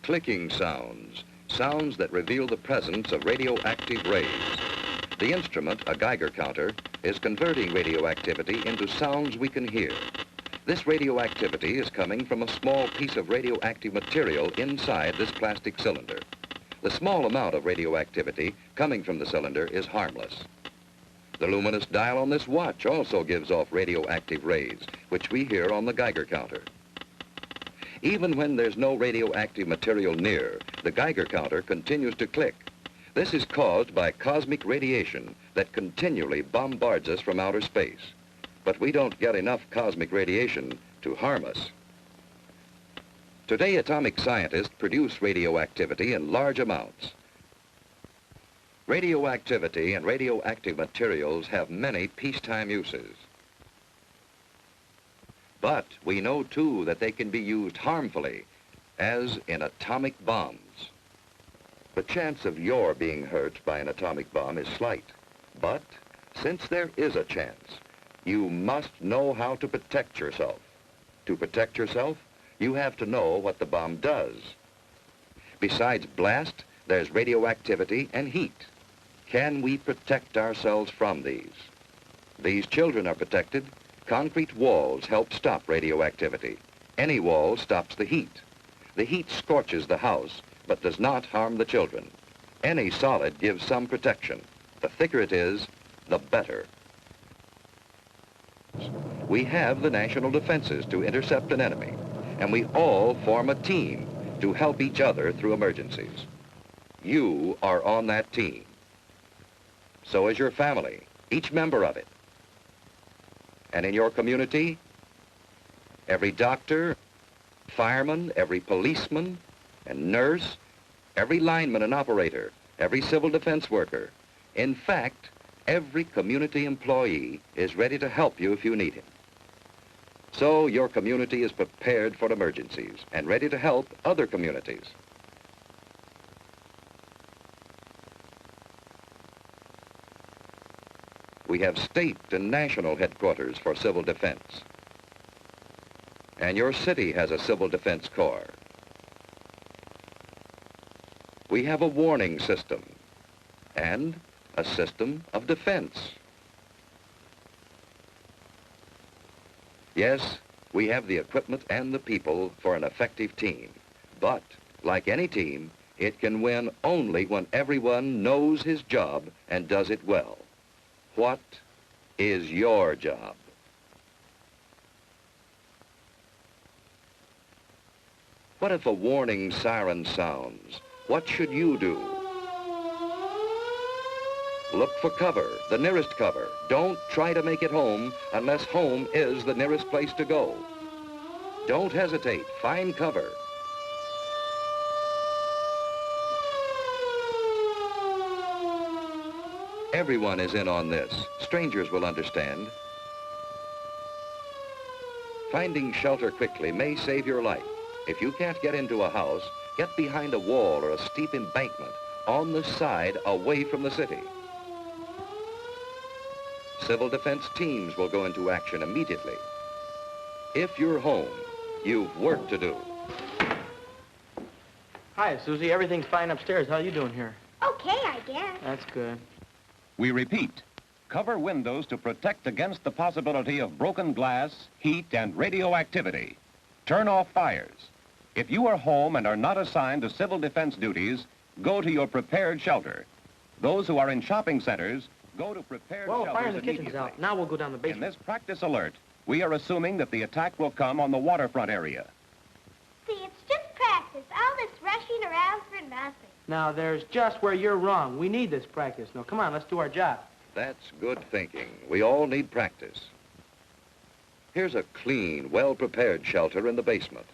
clicking sounds, sounds that reveal the presence of radioactive rays. The instrument, a Geiger counter, is converting radioactivity into sounds we can hear. This radioactivity is coming from a small piece of radioactive material inside this plastic cylinder. The small amount of radioactivity coming from the cylinder is harmless. The luminous dial on this watch also gives off radioactive rays, which we hear on the Geiger counter. Even when there's no radioactive material near, the Geiger counter continues to click. This is caused by cosmic radiation that continually bombards us from outer space. But we don't get enough cosmic radiation to harm us. Today, atomic scientists produce radioactivity in large amounts. Radioactivity and radioactive materials have many peacetime uses. But we know, too, that they can be used harmfully, as in atomic bombs. The chance of your being hurt by an atomic bomb is slight. But since there is a chance, you must know how to protect yourself. To protect yourself, you have to know what the bomb does. Besides blast, there's radioactivity and heat. Can we protect ourselves from these? These children are protected. Concrete walls help stop radioactivity. Any wall stops the heat. The heat scorches the house, but does not harm the children. Any solid gives some protection. The thicker it is, the better. We have the national defenses to intercept an enemy, and we all form a team to help each other through emergencies. You are on that team. So is your family, each member of it. And in your community, every doctor, fireman, every policeman and nurse, every lineman and operator, every civil defense worker, in fact, every community employee is ready to help you if you need him. So your community is prepared for emergencies and ready to help other communities. We have state and national headquarters for civil defense. And your city has a civil defense corps. We have a warning system and a system of defense. Yes, we have the equipment and the people for an effective team. But, like any team, it can win only when everyone knows his job and does it well. What is your job? What if a warning siren sounds? What should you do? Look for cover, the nearest cover. Don't try to make it home unless home is the nearest place to go. Don't hesitate. Find cover. Everyone is in on this. Strangers will understand. Finding shelter quickly may save your life. If you can't get into a house, get behind a wall or a steep embankment on the side away from the city. Civil defense teams will go into action immediately. If you're home, you've work to do. Hi, Susie. Everything's fine upstairs. How are you doing here? Okay, I guess. That's good. We repeat, cover windows to protect against the possibility of broken glass, heat, and radioactivity. Turn off fires. If you are home and are not assigned to civil defense duties, go to your prepared shelter. Those who are in shopping centers, go to prepared Well, shelters fire in the kitchen's immediately. out. Now we'll go down the In basement. this practice alert, we are assuming that the attack will come on the waterfront area. See, it's just practice. All this rushing around for nothing. Now, there's just where you're wrong. We need this practice. Now, come on, let's do our job. That's good thinking. We all need practice. Here's a clean, well-prepared shelter in the basement.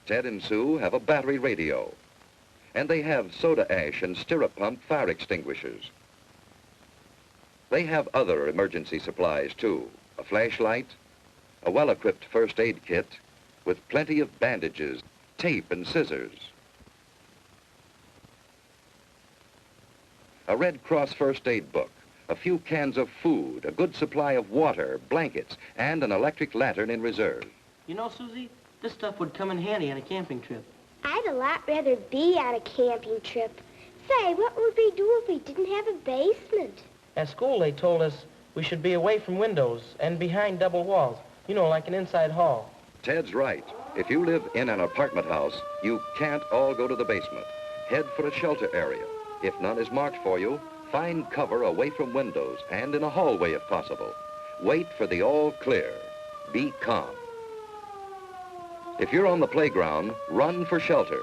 Ted and Sue have a battery radio, and they have soda ash and stirrup pump fire extinguishers. They have other emergency supplies, too. A flashlight, a well-equipped first aid kit with plenty of bandages, tape, and scissors. A Red Cross first aid book, a few cans of food, a good supply of water, blankets, and an electric lantern in reserve. You know, Susie, This stuff would come in handy on a camping trip. I'd a lot rather be on a camping trip. Say, what would we do if we didn't have a basement? At school, they told us we should be away from windows and behind double walls. You know, like an inside hall. Ted's right. If you live in an apartment house, you can't all go to the basement. Head for a shelter area. If none is marked for you, find cover away from windows and in a hallway if possible. Wait for the all clear. Be calm. If you're on the playground, run for shelter.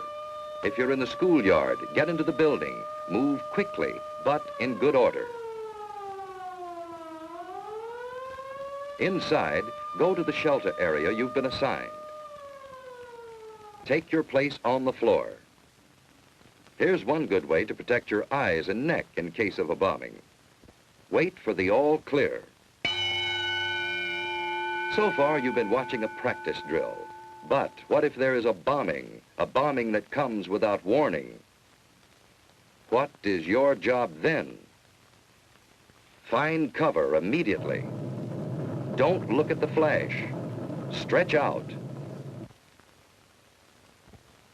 If you're in the schoolyard, get into the building. Move quickly, but in good order. Inside, go to the shelter area you've been assigned. Take your place on the floor. Here's one good way to protect your eyes and neck in case of a bombing. Wait for the all clear. So far, you've been watching a practice drill. But what if there is a bombing that comes without warning? What is your job then? Find cover immediately. Don't look at the flash. Stretch out.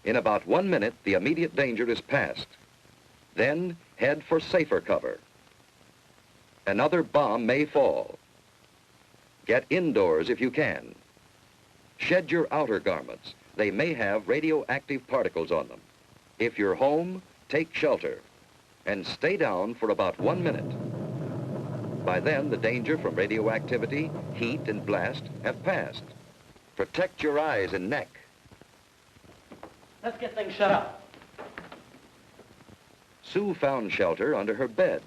In about 1 minute, the immediate danger is past. Then head for safer cover. Another bomb may fall. Get indoors if you can. Shed your outer garments. They may have radioactive particles on them. If you're home, take shelter and stay down for about 1 minute. By then, the danger from radioactivity, heat, and blast have passed. Protect your eyes and neck. Let's get things shut up. Sue found shelter under her bed.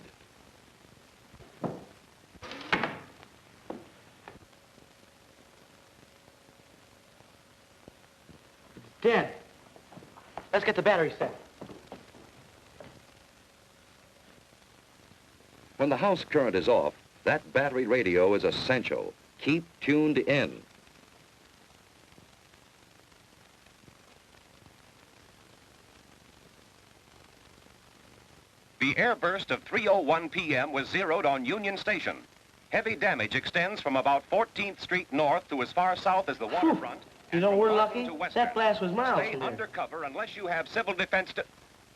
It's dead. Let's get the battery set. When the house current is off, that battery radio is essential. Keep tuned in. The airburst of 3:01 p.m. was zeroed on Union Station. Heavy damage extends from about 14th Street north to as far south as the waterfront. You know, we're lucky. That That blast was miles Stay from there. undercover unless you have civil defense to...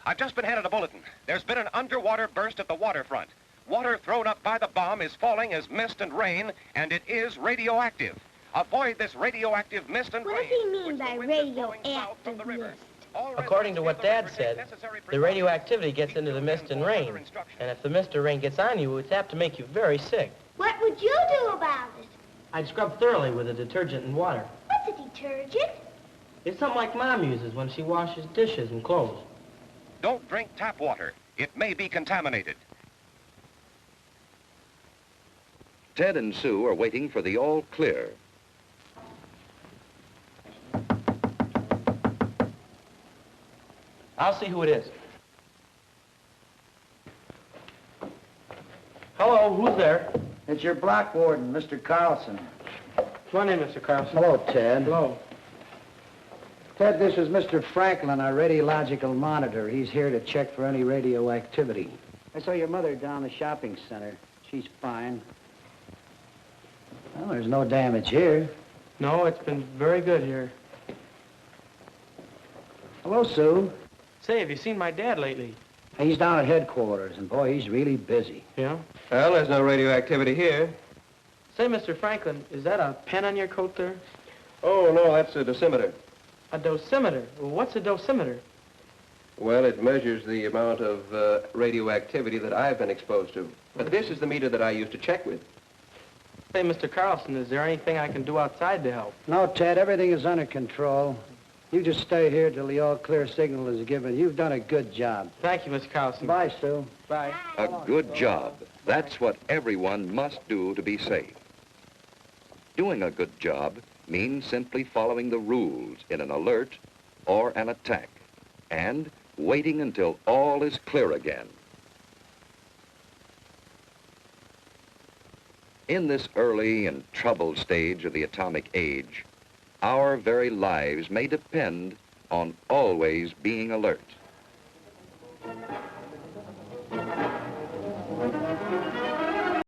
I've just been handed a bulletin. There's been an underwater burst at the waterfront. Water thrown up by the bomb is falling as mist and rain, and it is radioactive. Avoid this radioactive mist and What rain. does he mean which the by winds are blowing south from radioactive the river. mist? All According to what Dad residents give said, necessary the precautions. radioactivity gets Keep into the children mist and informed of rain. their instructions. And if the mist or rain gets on you, it's apt to make you very sick. What would you do about it? I'd scrub thoroughly with a detergent and water. What's a detergent? It's something like Mom uses when she washes dishes and clothes. Don't drink tap water. It may be contaminated. Ted and Sue are waiting for the all clear. I'll see who it is. Hello, who's there? It's your block warden, Mr. Carlson. Come on in, Mr. Carlson. Hello, Ted. Hello. Ted, this is Mr. Franklin, our radiological monitor. He's here to check for any radioactivity. I saw your mother down the shopping center. She's fine. Well, there's no damage here. No, it's been very good here. Hello, Sue. Say, have you seen my dad lately? He's down at headquarters, and boy, he's really busy. Yeah? Well, there's no radioactivity here. Say, Mr. Franklin, is that a pen on your coat there? Oh, no, that's a dosimeter. A dosimeter? Well, what's a dosimeter? Well, it measures the amount of radioactivity that I've been exposed to. But this is the meter that I used to check with. Say, Mr. Carlson, is there anything I can do outside to help? No, Ted, everything is under control. You just stay here till the all-clear signal is given. You've done a good job. Thank you, Mr. Carlson. Bye, Sue. Bye. A good job. That's what everyone must do to be safe. Doing a good job means simply following the rules in an alert or an attack and waiting until all is clear again. In this early and troubled stage of the atomic age, our very lives may depend on always being alert.